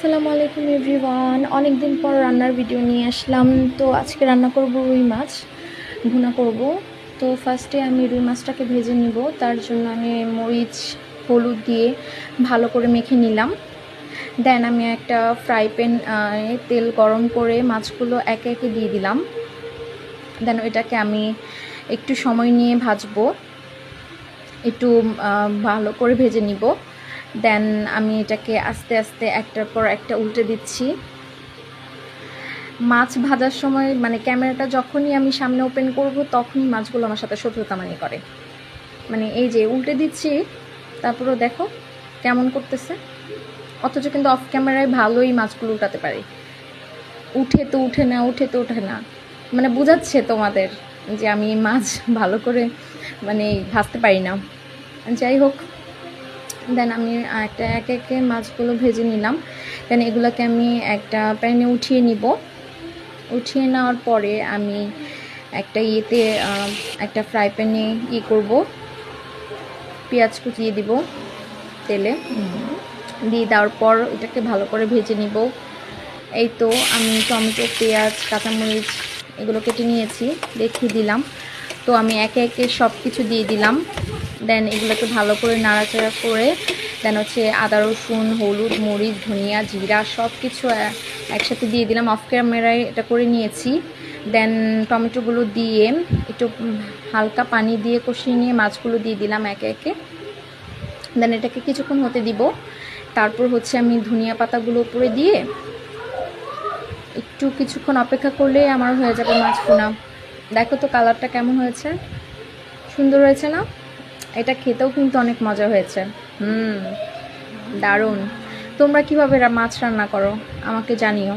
আসসালামু আলাইকুম এভরিওয়ান। অনেক দিন পর রান্নার ভিডিও নিয়ে আসলাম। তো আজকে রান্না করব রুই মাছ ভুনা করব। তো ফার্স্টে আমি রুই মাছটাকে ভেজে নিব। তার জন্য আমি মরিচ হলুদ দিয়ে ভালো করে মেখে নিলাম। দেন আমি একটা ফ্রাই প্যান তেল গরম করে মাছগুলো একে একে দিয়ে দিলাম। দেন এটাকে আমি একটু সময় নিয়ে ভাজবো, একটু ভালো করে ভেজে নিব। দেন আমি এটাকে আস্তে আস্তে একটার পর একটা উল্টে দিচ্ছি। মাছ ভাজার সময় মানে ক্যামেরাটা যখনই আমি সামনে ওপেন করব তখনই মাছগুলো আমার সাথে শত্রুতামানি করে। মানে এই যে উল্টে দিচ্ছি, তারপরেও দেখো কেমন করতেছে। অথচ কিন্তু অফ ক্যামেরায় ভালোই মাছগুলো উঠাতে পারি। উঠে তো উঠে না, উঠে তো উঠে না। মানে বোঝাচ্ছে তোমাদের যে আমি মাছ ভালো করে মানে ভাজতে পারি না। যাই হোক, দেন আমি একটা একে একে মাছগুলো ভেজে নিলাম। দেন এগুলোকে আমি একটা প্যানে উঠিয়ে নিব। উঠিয়ে নেওয়ার পরে আমি একটা একটা ফ্রাই প্যানে করব, পেঁয়াজ কুচিয়ে দিব তেলে। দিয়ে দেওয়ার পর এটাকে ভালো করে ভেজে নিব। এই তো আমি টমেটো, পেঁয়াজ, কাঁচামরিচ এগুলো কেটে নিয়েছি, দেখিয়ে দিলাম। তো আমি একে একে সব কিছু দিয়ে দিলাম। দেন এগুলোকে ভালো করে নাড়াচাড়া করে দেন আদা, রসুন, হলুদ, মরিচ, ধনিয়া, জিরা সব কিছু একসাথে দিয়ে দিলাম। অফ ক্যামেরায় এটা করে নিয়েছি। দেন টমেটোগুলো দিয়ে একটু হালকা পানি দিয়ে কষিয়ে নিয়ে মাছগুলো দিয়ে দিলাম একে একে। দেন এটাকে কিছুক্ষণ হতে দিব। তারপর আমি ধনিয়া পাতাগুলো উপরে দিয়ে একটু কিছুক্ষণ অপেক্ষা করলে আমার হয়ে যাবে মাছ ভুনা। দেখো তো কালারটা কেমন হয়েছে, সুন্দর হয়েছে না? এটা খেতেও কিন্তু অনেক মজা হয়েছে। দারুণ। তোমরা কিভাবে মাছ রান্না করো আমাকে জানিও।